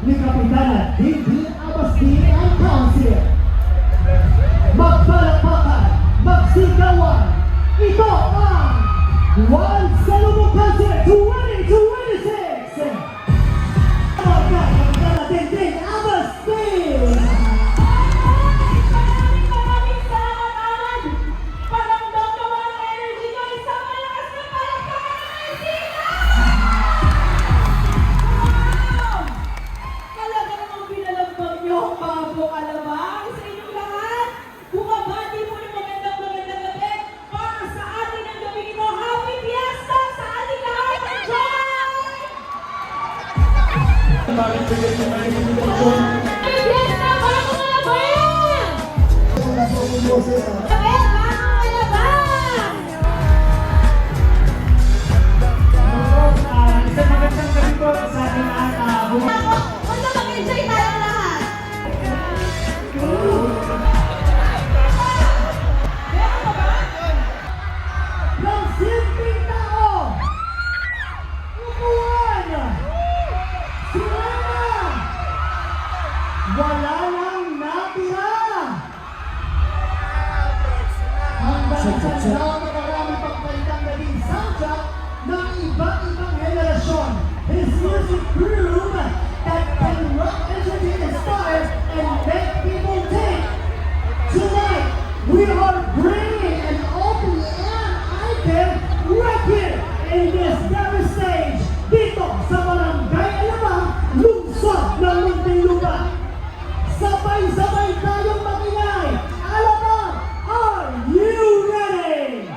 ni Kapitana Dindy Abastin ang council. Magpalakpakan, magsigawan, ito ang One Salubong Concert 2026! Kapitana Dindy Abastin! Maraming salamat, Alan! Paramdam naman ang energy ko, isang malakas na palakpakan! Wow! Talaga namang pinalambang niyo ang bagong alabang sa inyong lahat. Bumabati po ng magandang gabi para sa atin ang gabi ito. Happy Fiesta sa ating lahat! Enjoy! Happy Fiesta, bagong alabang! Isang magandang gabi po sa ating lahat. Ng simpleng tao, upuan, sila na, wala nang natira. Hanggang sa napakarami pang kalitang naging soundtrack ng iba't ibang henerasyon. His music proved that can rock, entertain, inspire, and make people think. Tonight, we are bringing an open-air item right here in this very stage dito sa Barangay Alabang, lungsod ng Muntinlupa. Sabay-sabay tayong makingay. Alabang, are you ready?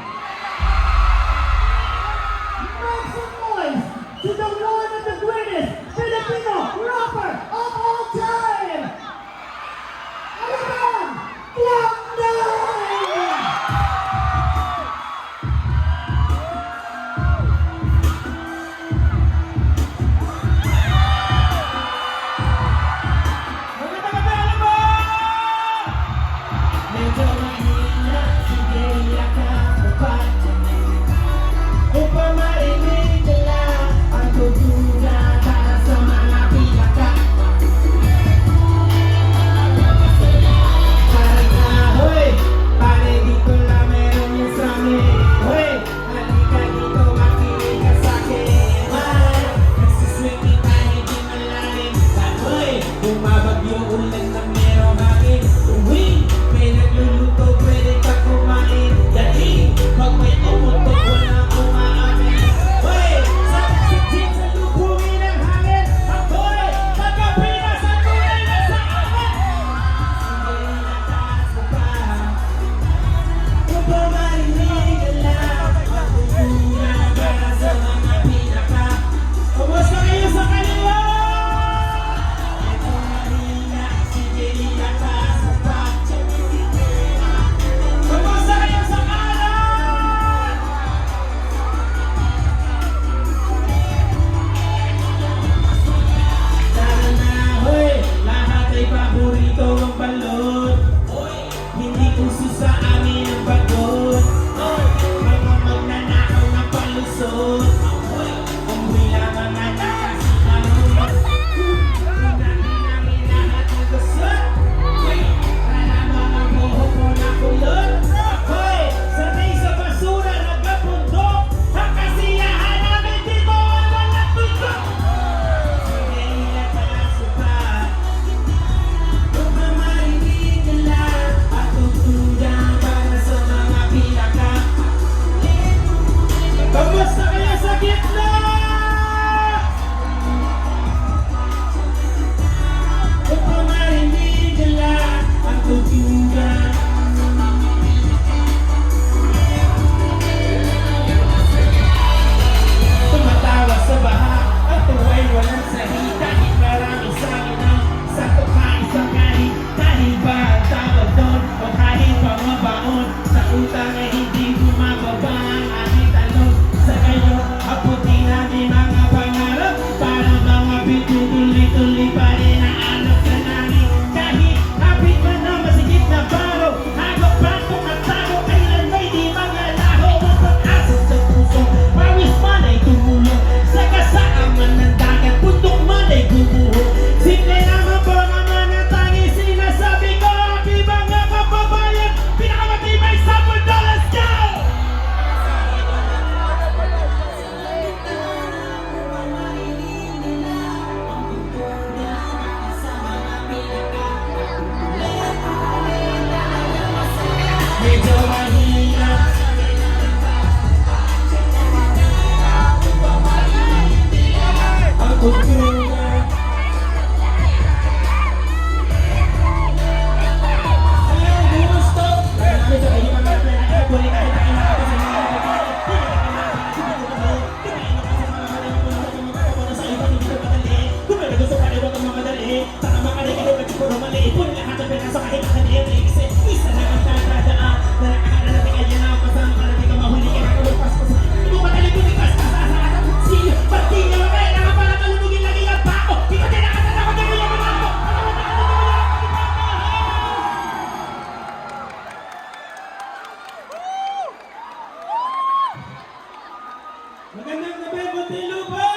Magandang gabi, Muntinlupa!